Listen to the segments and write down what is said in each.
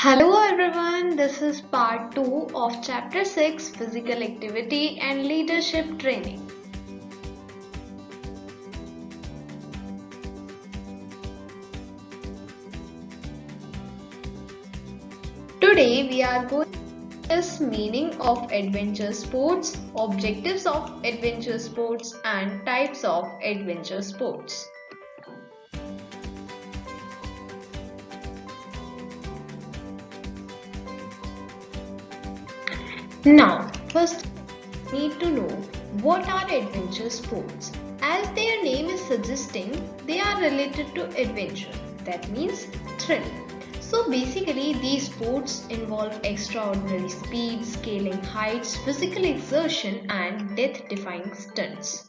Hello everyone, this is part 2 of chapter 6 Physical Activity and Leadership Training. Today we are going to discuss meaning of adventure sports, objectives of adventure sports and types of adventure sports. Now, first we need to know what are adventure sports. As their name is suggesting, they are related to adventure. That means thrill. So basically these sports involve extraordinary speed, scaling heights, physical exertion and death-defying stunts.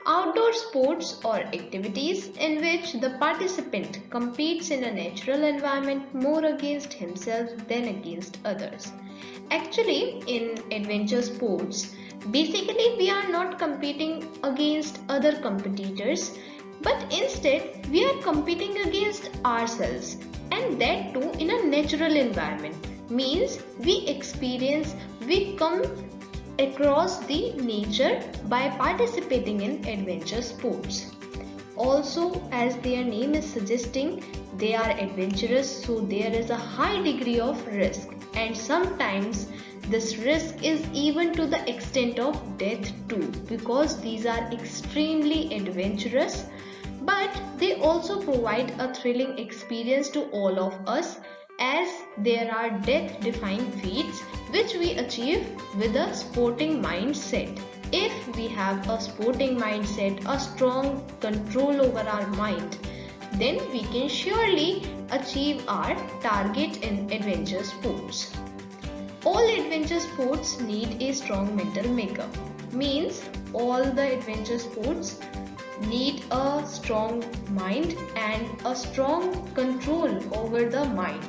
Outdoor sports or activities in which the participant competes in a natural environment more against himself than against others. Actually, in adventure sports, basically we are not competing against other competitors, but instead we are competing against ourselves, and that too in a natural environment. Means we come across the nature by participating in adventure sports. Also, as their name is suggesting, they are adventurous, so there is a high degree of risk, and sometimes this risk is even to the extent of death too, because these are extremely adventurous, but they also provide a thrilling experience to all of us, as there are death-defying feats which we achieve with a sporting mindset. If we have a sporting mindset, a strong control over our mind, then we can surely achieve our target in adventure sports. All adventure sports need a strong mental makeup. Means all the adventure sports need a strong mind and a strong control over the mind.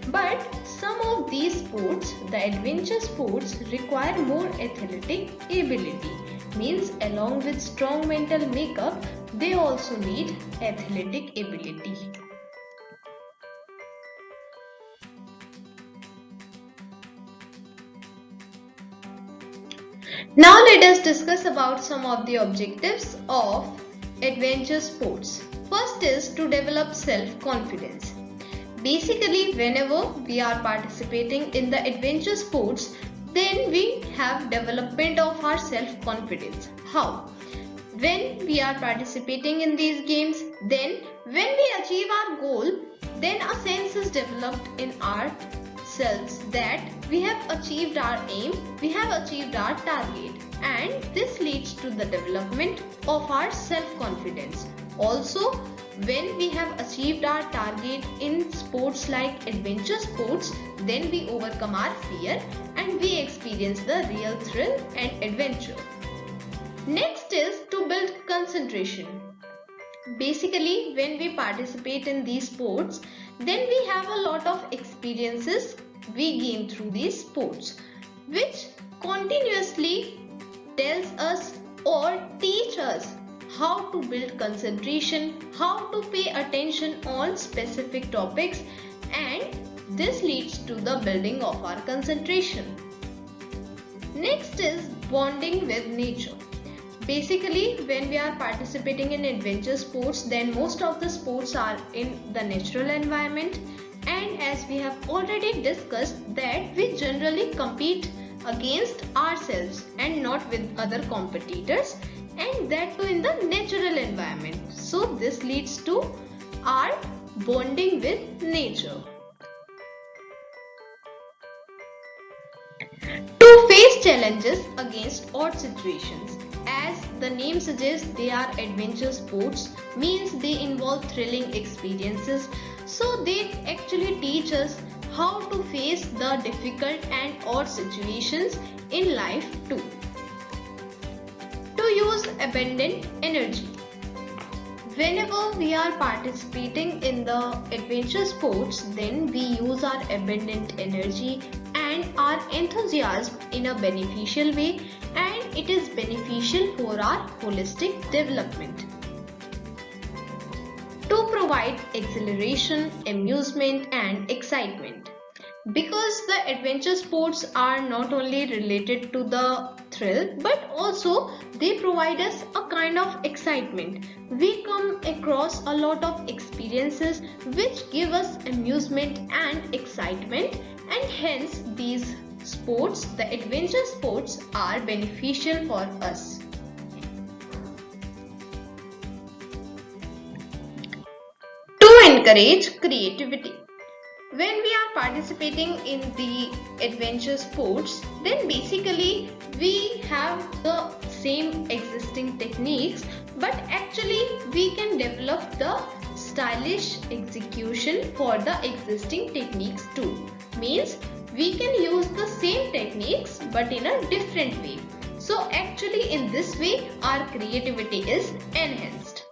But some of these sports, the adventure sports, require more athletic ability. Means along with strong mental makeup, they also need athletic ability. Now let us discuss about some of the objectives of adventure sports. First is to develop self-confidence. Basically, whenever we are participating in the adventure sports, then we have development of our self-confidence. How? When we are participating in these games, then when we achieve our goal, then a sense is developed in ourselves that we have achieved our aim, we have achieved our target, and this leads to the development of our self-confidence. Also, when we have achieved our target in sports like adventure sports, then we overcome our fear and we experience the real thrill and adventure. Next is to build concentration. Basically, when we participate in these sports, then we have a lot of experiences we gain through these sports, which continuously tells us or teach us how to build concentration, how to pay attention on specific topics, and this leads to the building of our concentration. Next is bonding with nature. Basically, when we are participating in adventure sports, then most of the sports are in the natural environment, and as we have already discussed that we generally compete against ourselves and not with other competitors, and that too in the natural environment. So this leads to our bonding with nature. To face challenges against odd situations. As the name suggests, they are adventure sports, means they involve thrilling experiences. So they actually teach us how to face the difficult and odd situations in life too. To use abundant energy. Whenever we are participating in the adventure sports, then we use our abundant energy and our enthusiasm in a beneficial way, and it is beneficial for our holistic development. To provide exhilaration, amusement and excitement. Because the adventure sports are not only related to the thrill but also they provide us a kind of excitement. We come across a lot of experiences which give us amusement and excitement, and hence these sports, the adventure sports, are beneficial for us. To encourage creativity. When we are participating in the adventure sports, then basically we have the same existing techniques, but actually we can develop the stylish execution for the existing techniques too. Means we can use the same techniques but in a different way. So actually in this way our creativity is enhanced.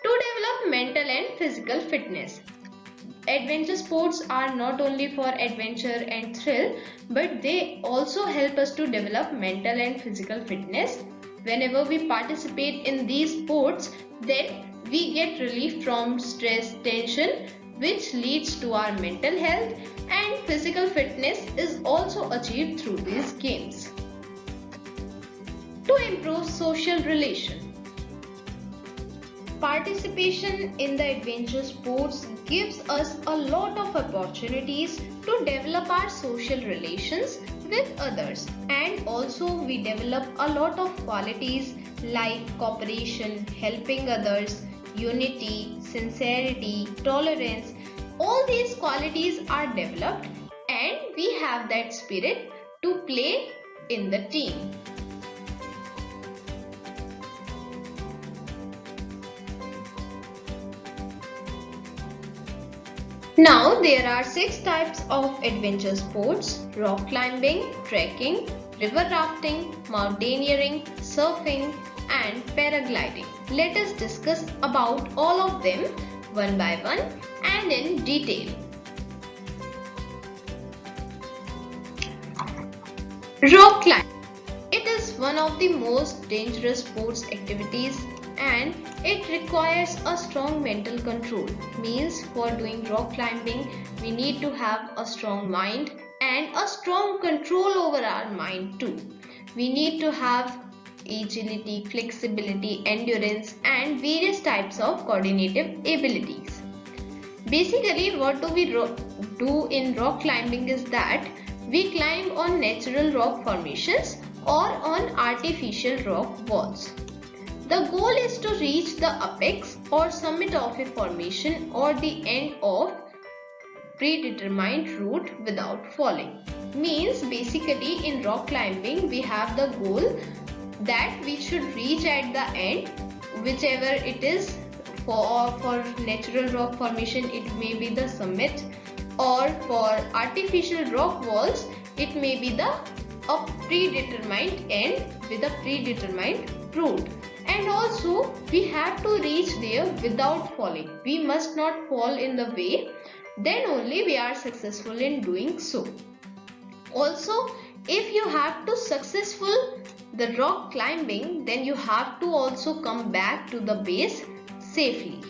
To develop mental and physical fitness. Adventure sports are not only for adventure and thrill, but they also help us to develop mental and physical fitness. Whenever we participate in these sports, then we get relief from stress, tension, which leads to our mental health, and physical fitness is also achieved through these games. To improve social relations. Participation in the adventure sports gives us a lot of opportunities to develop our social relations with others, and also we develop a lot of qualities like cooperation, helping others, unity, sincerity, tolerance. All these qualities are developed and we have that spirit to play in the team. Now there are 6 types of adventure sports: rock climbing, trekking, river rafting, mountaineering, surfing and paragliding. Let us discuss about all of them one by one and in detail. Rock climbing. It is one of the most dangerous sports activities and it requires a strong mental control. Means for doing rock climbing we need to have a strong mind and a strong control over our mind too. We need to have agility, flexibility, endurance and various types of coordinative abilities. Basically what do we do in rock climbing is that we climb on natural rock formations or on artificial rock walls. The goal is to reach the apex or summit of a formation or the end of predetermined route without falling. Means basically in rock climbing we have the goal that we should reach at the end, whichever it is. For natural rock formation it may be the summit, or for artificial rock walls it may be a predetermined end with a predetermined route. And also we have to reach there without falling. We must not fall in the way, then only we are successful in doing so. Also, if you have to successful the rock climbing, then you have to also come back to the base safely.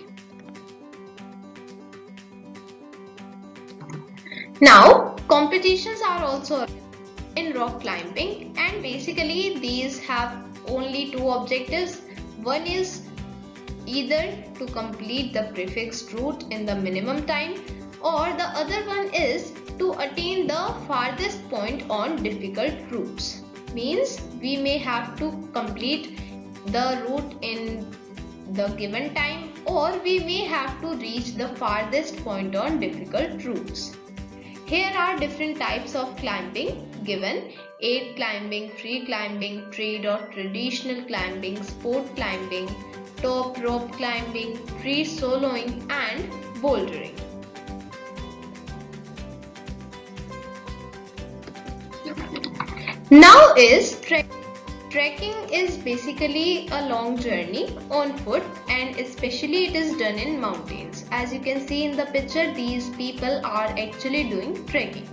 Now, competitions are also in rock climbing, and basically these have only 2 objectives. One is either to complete the prefixed route in the minimum time, or the other one is to attain the farthest point on difficult routes. Means we may have to complete the route in the given time, or we may have to reach the farthest point on difficult routes. Here are different types of climbing given: aid climbing, free climbing, trade or traditional climbing, sport climbing, top rope climbing, free soloing and bouldering. Now is trekking. Trekking is basically a long journey on foot, and especially it is done in mountains. As you can see in the picture, these people are actually doing trekking.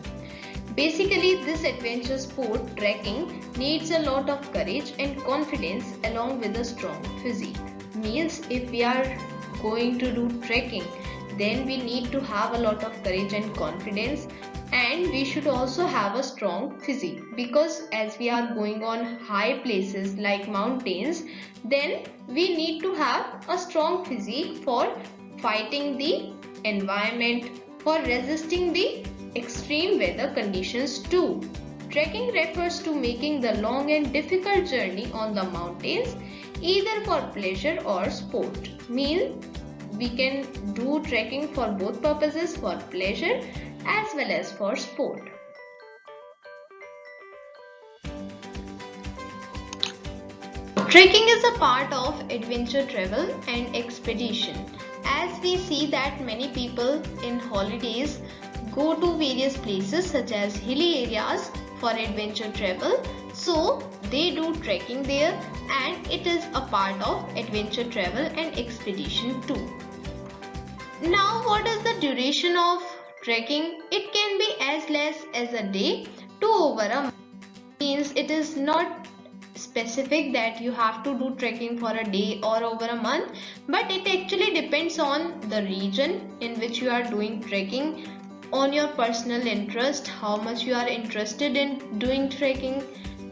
Basically this adventure sport, trekking, needs a lot of courage and confidence along with a strong physique. Means if we are going to do trekking, then we need to have a lot of courage and confidence, and we should also have a strong physique, because as we are going on high places like mountains, then we need to have a strong physique for fighting the environment, for resisting the extreme weather conditions too. Trekking refers to making the long and difficult journey on the mountains either for pleasure or sport. Means we can do trekking for both purposes, for pleasure as well as for sport. Trekking is a part of adventure travel and expedition. As we see that many people in holidays go to various places such as hilly areas for adventure travel, so they do trekking there, and it is a part of adventure travel and expedition too. Now, what is the duration of trekking? It can be as less as a day to over a month. Means it is not specific that you have to do trekking for a day or over a month, but it actually depends on the region in which you are doing trekking, on your personal interest, how much you are interested in doing trekking,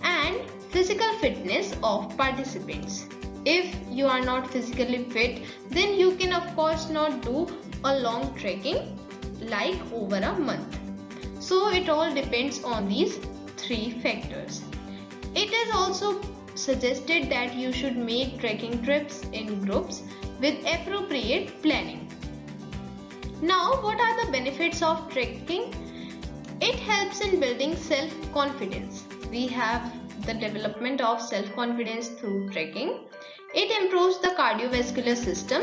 and physical fitness of participants. If you are not physically fit, then you can of course not do a long trekking like over a month. So it all depends on these three factors. It is also suggested that you should make trekking trips in groups with appropriate planning. Now, what are the benefits of trekking? It helps in building self-confidence. We have the development of self-confidence through trekking. It improves the cardiovascular system.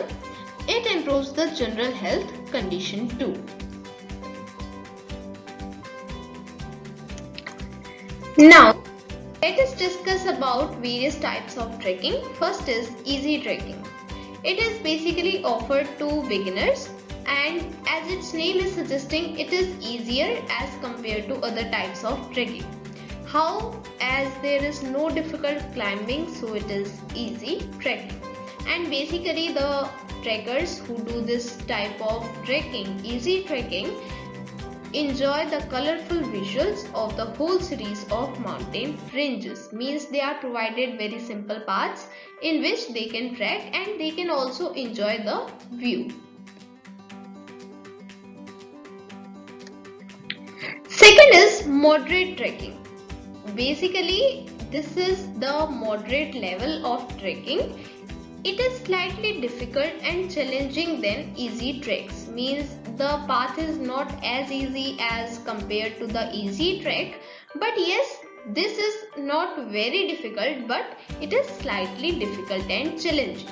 It improves the general health condition too. Now, let us discuss about various types of trekking. First is easy trekking. It is basically offered to beginners, and as its name is suggesting, it is easier as compared to other types of trekking. How? As there is no difficult climbing, so it is easy trekking. And basically the trekkers who do this type of trekking, easy trekking, enjoy the colorful visuals of the whole series of mountain ranges. Means they are provided very simple paths in which they can trek, and they can also enjoy the view. Second is moderate trekking. Basically, this is the moderate level of trekking. It is slightly difficult and challenging than easy treks. Means the path is not as easy as compared to the easy trek, but yes, this is not very difficult, but it is slightly difficult and challenging.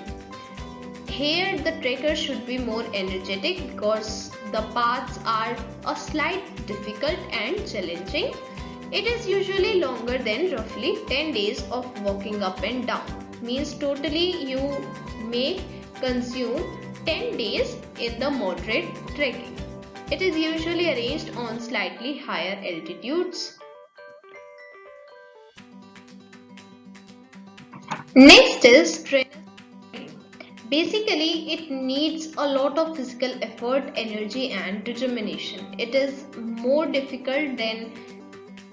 Here the trekkers should be more energetic because the paths are a slight difficult and challenging. It is usually longer than roughly 10 days of walking up and down. Means totally you may consume 10 days in the moderate trekking. It is usually arranged on slightly higher altitudes. Next is trainer. Basically, it needs a lot of physical effort, energy and determination. It is more difficult than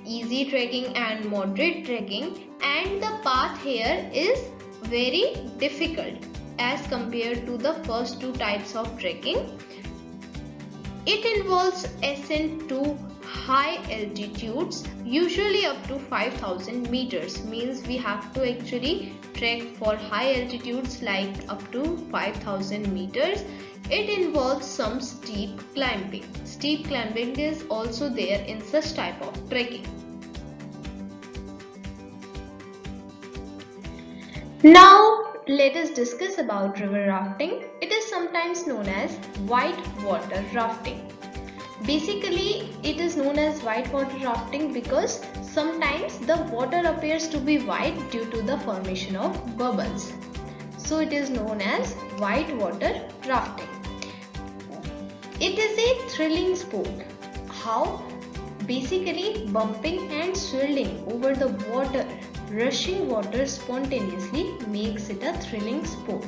easy trekking and moderate trekking, and the path here is very difficult as compared to the first two types of trekking. It involves ascent to high altitudes, usually up to 5000 meters. Means we have to actually trek for high altitudes like up to 5000 meters. It involves some steep climbing. Steep climbing is also there in such type of trekking. Now let us discuss about river rafting. It is sometimes known as white water rafting. Basically, it is known as white water rafting because sometimes the water appears to be white due to the formation of bubbles. So it is known as white water rafting. It is a thrilling sport. How? Basically, bumping and swirling over the water, rushing water spontaneously makes it a thrilling sport.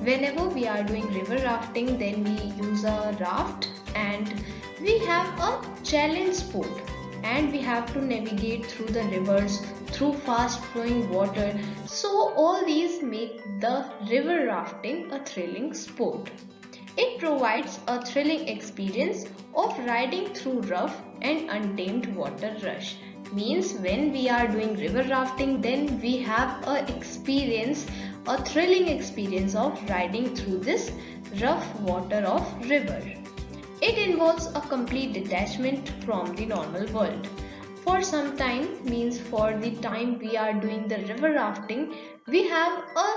Whenever we are doing river rafting, then we use a raft and we have a challenge sport, and we have to navigate through the rivers, through fast flowing water. So all these make the river rafting a thrilling sport. It provides a thrilling experience of riding through rough and untamed water rush. Means when we are doing river rafting, then we have a thrilling experience of riding through this rough water of river. It involves a complete detachment from the normal world. For some time, means for the time we are doing the river rafting, we have a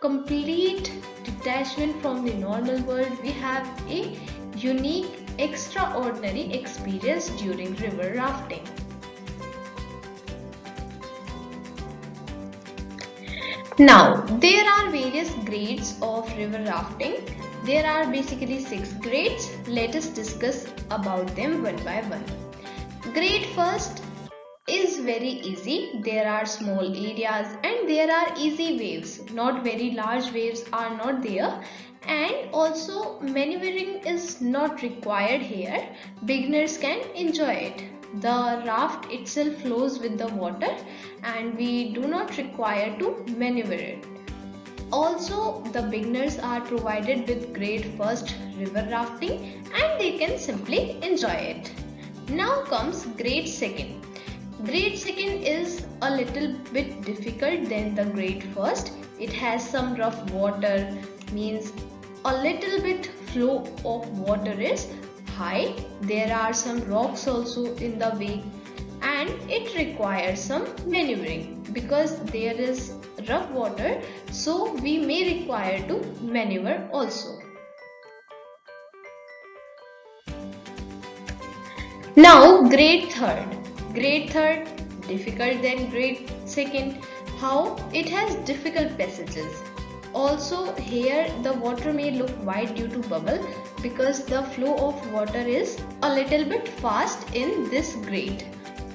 complete detachment from the normal world. We have a unique, extraordinary experience during river rafting. Now, there are various grades of river rafting. There are basically 6 grades. Let us discuss about them one by one. Grade first is very easy. There are small areas and there are easy waves. Not very large waves are not there. And also maneuvering is not required here. Beginners can enjoy it. The raft itself flows with the water and we do not require to maneuver it. Also, the beginners are provided with grade first river rafting and they can simply enjoy it. Now comes grade second. Grade second is a little bit difficult than the grade first. It has some rough water, means a little bit flow of water is high. There are some rocks also in the way and it requires some maneuvering because there is rough water, so we may require to maneuver also. Now grade third. Grade third difficult than grade second. How? It has difficult passages. Also here the water may look wide due to bubble because the flow of water is a little bit fast in this grade.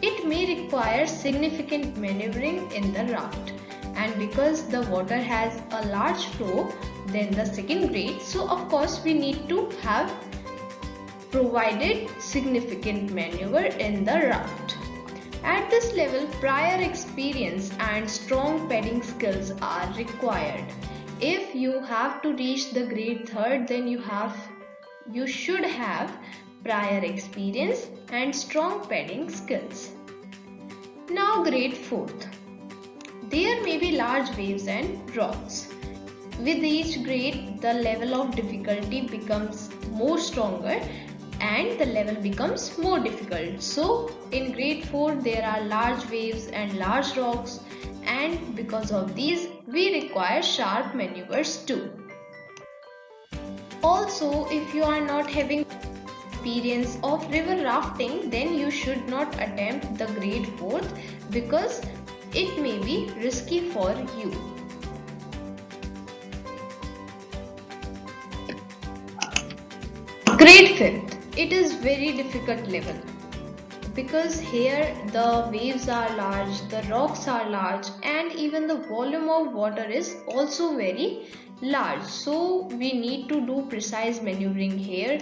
It may require significant maneuvering in the raft, and because the water has a large flow than the second grade, so of course we need to have provided significant maneuver in the raft. At this level, prior experience and strong paddling skills are required. If you have to reach the grade third, then you should have prior experience and strong paddling skills. Now grade fourth. There may be large waves and rocks. With each grade, the level of difficulty becomes more stronger and the level becomes more difficult. So in grade 4 there are large waves and large rocks, and because of these we require sharp maneuvers too. Also, if you are not having experience of river rafting, then you should not attempt the grade 4th because it may be risky for you. Grade 5th. It is very difficult level because here the waves are large, the rocks are large, and even the volume of water is also very large. So we need to do precise maneuvering here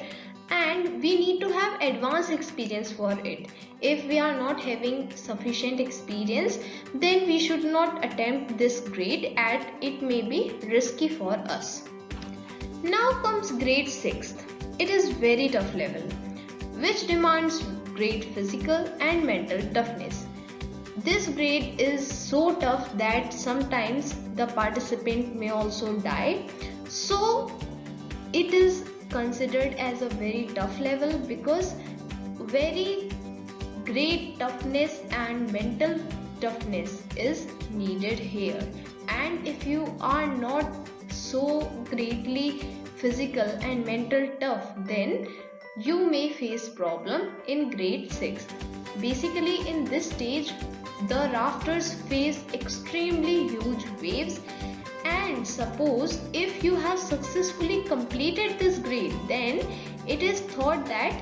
and we need to have advanced experience for it. If we are not having sufficient experience, then we should not attempt this grade as it may be risky for us. Now comes grade 6th. It is very tough level which demands great physical and mental toughness. This grade is so tough that sometimes the participant may also die. So it is considered as a very tough level because very great toughness and mental toughness is needed here. And if you are not so greatly physical and mental tough, then you may face problem in grade 6. Basically in this stage the rafters face extremely huge waves, and suppose if you have successfully completed this grade, then it is thought that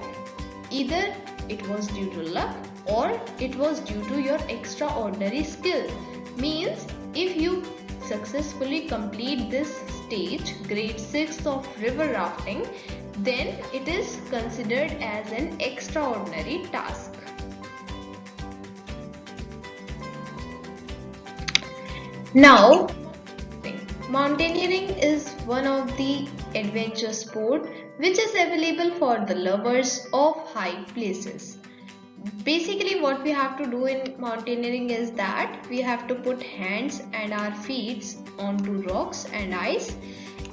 either it was due to luck or it was due to your extraordinary skill. Means if you successfully complete this stage, grade 6 of river rafting, then it is considered as an extraordinary task. Now, mountaineering is one of the adventure sport which is available for the lovers of high places. Basically, what we have to do in mountaineering is that we have to put hands and our feet onto rocks and ice,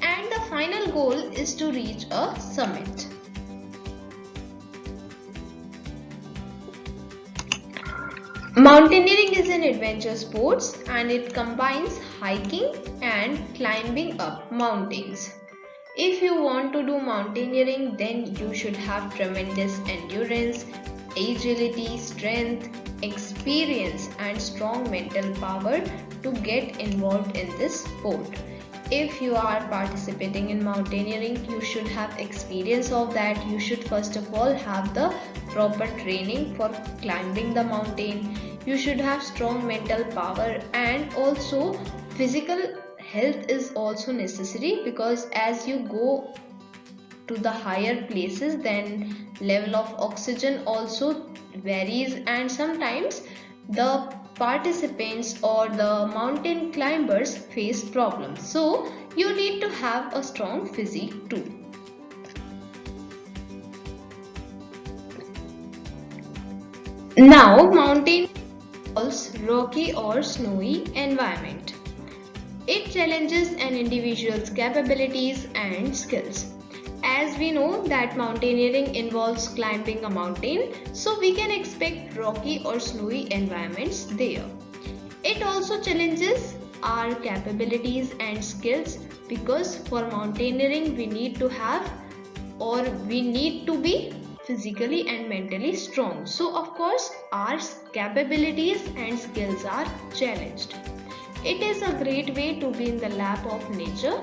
and the final goal is to reach a summit. Mountaineering is an adventure sports and it combines hiking and climbing up mountains. If you want to do mountaineering, then you should have tremendous endurance, agility, strength, experience and strong mental power to get involved in this sport. If you are participating in mountaineering, you should have experience of that. You should first of all have the proper training for climbing the mountain. You should have strong mental power, and also physical health is also necessary, because as you go to the higher places, then level of oxygen also varies, and sometimes the participants or the mountain climbers face problems. So you need to have a strong physique too. Now, mountain involves rocky or snowy environment. It challenges an individual's capabilities and skills. As we know that mountaineering involves climbing a mountain, so we can expect rocky or snowy environments there. It also challenges our capabilities and skills, because for mountaineering we need to be physically and mentally strong. So of course our capabilities and skills are challenged. It is a great way to be in the lap of nature,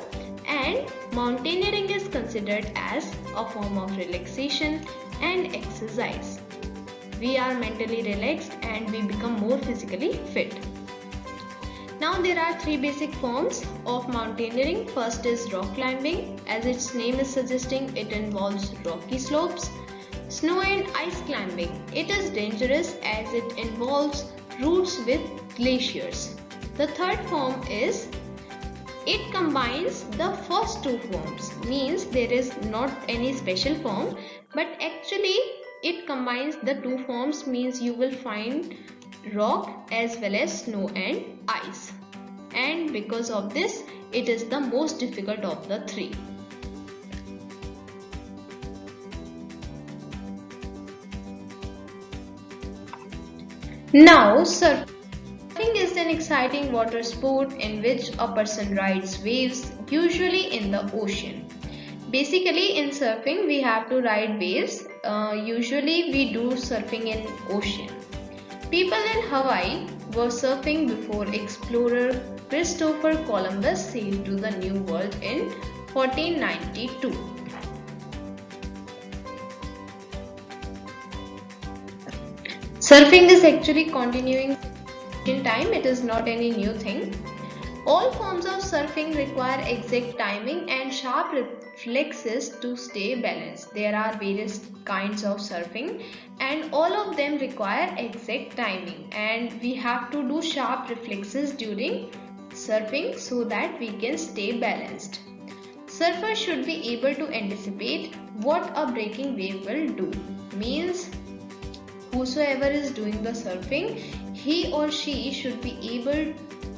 and mountaineering is considered as a form of relaxation and exercise. We are mentally relaxed and we become more physically fit. Now there are three basic forms of mountaineering. First is rock climbing. As its name is suggesting, it involves rocky slopes. Snow and ice climbing. It is dangerous as it involves routes with glaciers. The third form is, it combines the first two forms, means there is not any special form, but actually it combines the two forms, means you will find rock as well as snow and ice, and because of this it is the most difficult of the three. Now, surfing is an exciting water sport in which a person rides waves, usually in the ocean. Basically, in surfing we have to ride waves. Usually we do surfing in ocean. People in Hawaii were surfing before explorer Christopher Columbus sailed to the New World in 1492. Surfing is actually continuing in time, it is not any new thing. All forms of surfing require exact timing and sharp reflexes to stay balanced. There are various kinds of surfing and all of them require exact timing, and we have to do sharp reflexes during surfing so that we can stay balanced. Surfers should be able to anticipate what a breaking wave will do. Means whosoever is doing the surfing, he or she should be able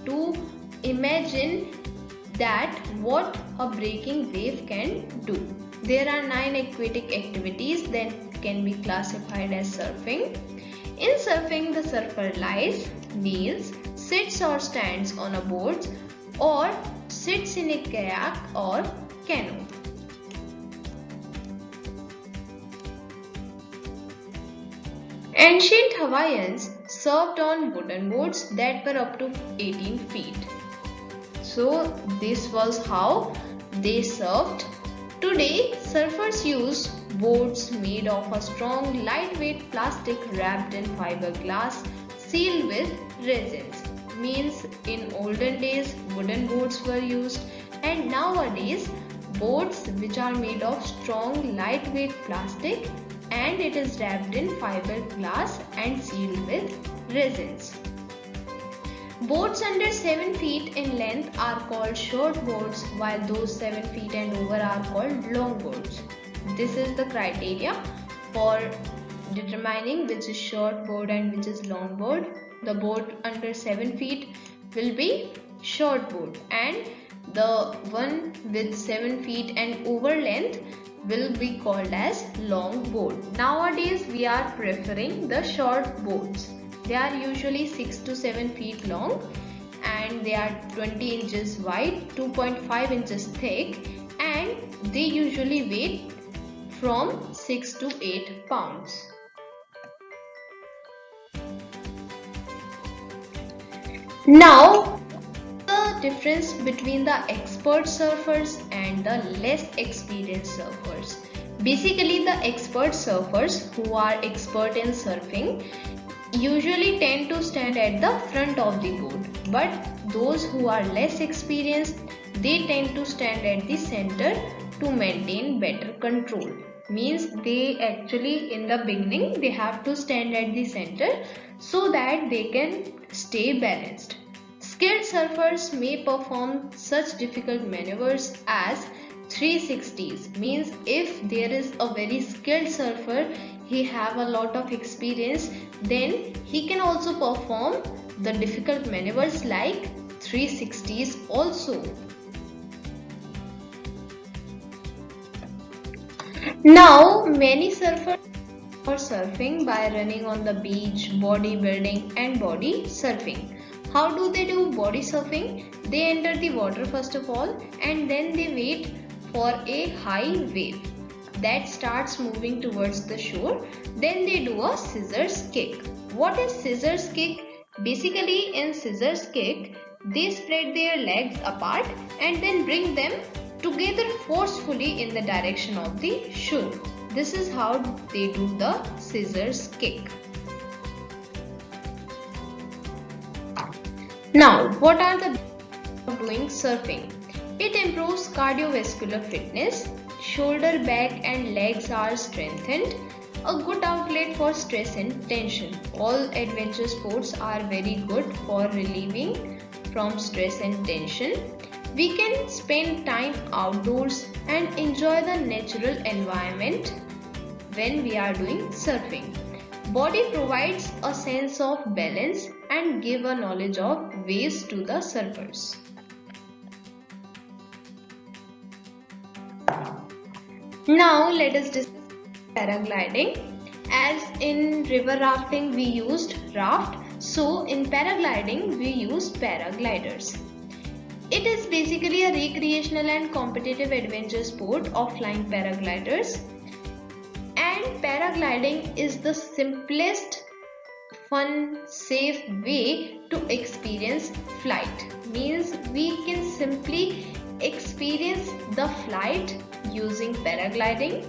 to imagine that what a breaking wave can do. There are 9 aquatic activities that can be classified as surfing. In surfing, the surfer lies, kneels, sits or stands on a board, or sits in a kayak or canoe. Ancient Hawaiians surfed on wooden boards that were up to 18 feet. So this was how they surfed. Today, surfers use boards made of a strong, lightweight plastic wrapped in fiberglass, sealed with resins. means in olden days wooden boards were used, and nowadays boards which are made of strong lightweight plastic and it is wrapped in fiberglass and sealed with resins. Boards under 7 feet in length are called short boards, while those 7 feet and over are called long boards. This is the criteria for determining which is short board and which is long board. The board under 7 feet will be short board and the one with 7 feet and over length will be called as long board. Nowadays we are preferring the short boards. They are usually 6 to 7 feet long and they are 20 inches wide, 2.5 inches thick, and they usually weigh from 6 to 8 pounds. Now, the difference between the expert surfers and the less experienced surfers. Basically, the expert surfers who are expert in surfing usually tend to stand at the front of the board, but those who are less experienced, they tend to stand at the center to maintain better control. Means they actually in the beginning they have to stand at the center so that they can stay balanced. Skilled surfers may perform such difficult maneuvers as 360s. Means if there is a very skilled surfer, he have a lot of experience, then he can also perform the difficult maneuvers like 360s also. Now many surfers are surfing by running on the beach, bodybuilding and body surfing. How do they do body surfing? They enter the water first of all and then they wait for a high wave that starts moving towards the shore. Then they do a scissors kick. What is scissors kick? Basically in scissors kick, they spread their legs apart and then bring them together forcefully in the direction of the shore. This is how they do the scissors kick. Now, what are the benefits of doing surfing? It improves cardiovascular fitness, shoulder, back and legs are strengthened, a good outlet for stress and tension. All adventure sports are very good for relieving from stress and tension. We can spend time outdoors and enjoy the natural environment when we are doing surfing. Body provides a sense of balance and give a knowledge of ways to the surfers. Now let us discuss paragliding. As in river rafting we used raft, so in paragliding we use paragliders. It is basically a recreational and competitive adventure sport of flying paragliders. And paragliding is the simplest, fun, safe way to experience flight. Means we can simply experience the flight using paragliding.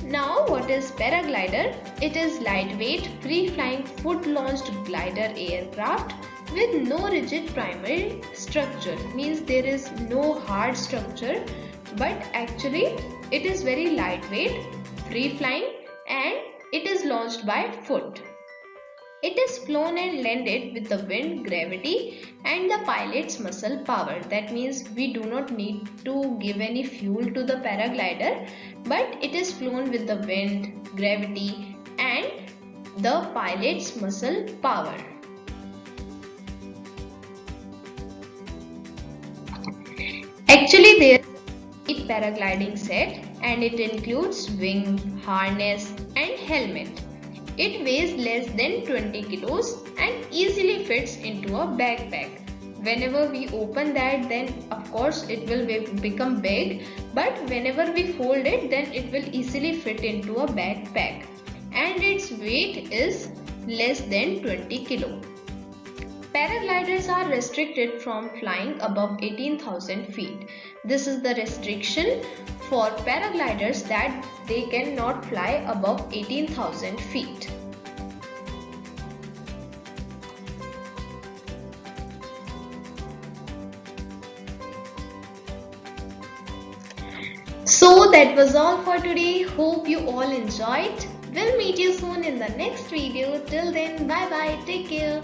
Now what is paraglider? It is lightweight, free-flying, foot-launched glider aircraft with no rigid primary structure. Means there is no hard structure, but actually it is very lightweight, free-flying and it is launched by foot. It is flown and landed with the wind, gravity and the pilot's muscle power. That means we do not need to give any fuel to the paraglider, but it is flown with the wind, gravity and the pilot's muscle power. Actually there is a paragliding set and it includes wing, harness and helmet. It weighs less than 20 kilos and easily fits into a backpack. Whenever we open that, then of course it will become big, but whenever we fold it, then it will easily fit into a backpack. And its weight is less than 20 kilo. Paragliders are restricted from flying above 18,000 feet. This is the restriction for paragliders, that they cannot fly above 18,000 feet. So that was all for today. Hope you all enjoyed. We'll meet you soon in the next video. Till then, bye bye. Take care.